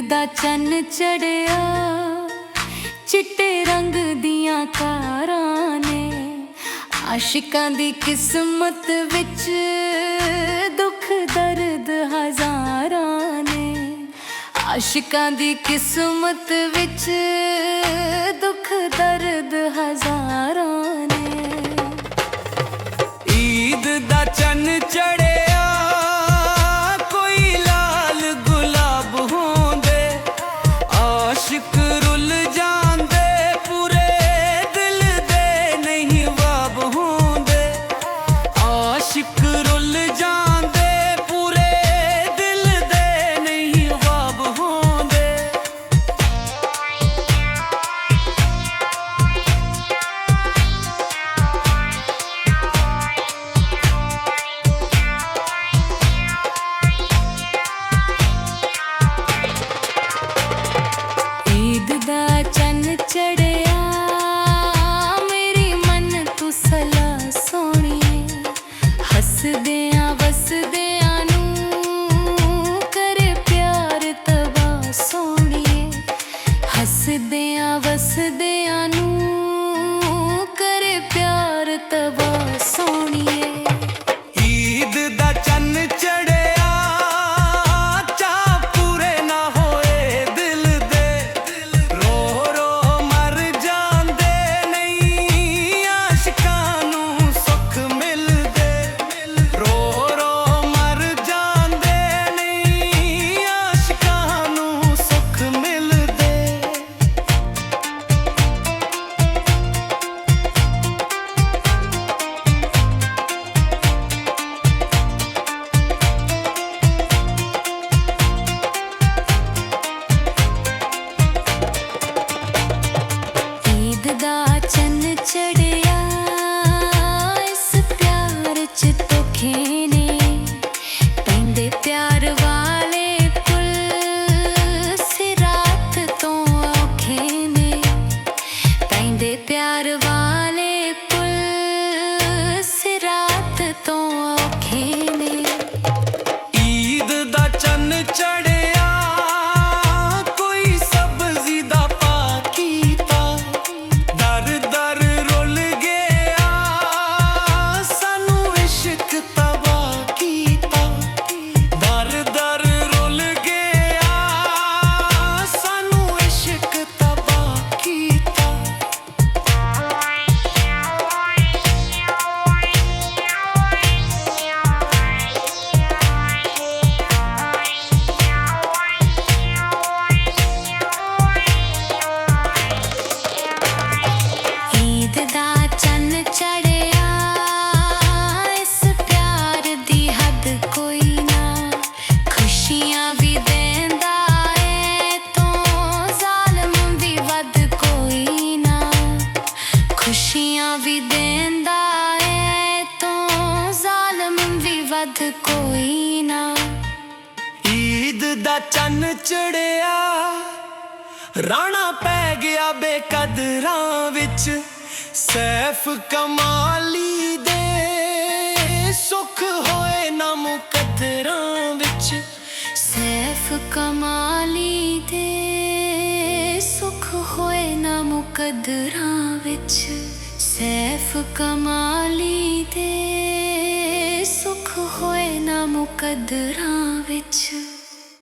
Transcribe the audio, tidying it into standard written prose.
दा चन्न चढ़िया चिट्टे रंग दियां कारां ने। आशिकां दी किस्मत विच दुख दर्द हज़ारां ने। आशिकां दी किस्मत विच दुख दर्द हज़ारां ने। ईद दा चन्न चढ़िया कोई लाल गुलाब होंदे। आशिक रुल जांदे पूरे दिल दे नहीं वाब होंदे। आशिक रुल जांदे पूरे दिल दे नहीं वाब होंदे। ईद दा चन्न चढ़िया मेरी मन तू सला सोहणीए। हसदियां वसदियां नूं करे प्यार तबा सोहणीए। हसदियां वसदियां नूं करे प्यार तबा सोहणीए। ईद दा चन्न चढ़िया चा पूरे ना होए दिल दे। रो रो मर जांदे नहीं आशिकां नूं सुख मिलदे। रो रो मर जांदे नहीं आशिकां नूं सुख मिलदे। ईद दा चन्न चढ़िया इस प्यार च धोखे ने। पैंदे प्यार वाले पुल सिरात तो औखे ने। पैंदे प्यार वाले पुल सिरात तो औखे ने। ईद दा चन्न चढ़िया कोई सब्जी दा पा कीता। दर दर रुल गया सानू इश्क तबा कीता। दर दर रुल गया सानू इश्क तबा कीता। ईद दा चन्न चढ़िया इस प्यार दी हद कोई ना। खुशियां भी देंदा ऐ तो ज़ालिम भी वध कोई ना। खुशियां भी देंदा ऐ तो ज़ालिम भी वध कोई ना। ईद दा चन्न चढ़िया राणा पै गया बेकदरां विच। सैफ कमाली दे सुख होए ना मुकद्दरां विच। सैफ कमाली दे सुख होए ना मुकद्दरां विच। सैफ कमाली दे सुख होए ना मुकद्दरां विच।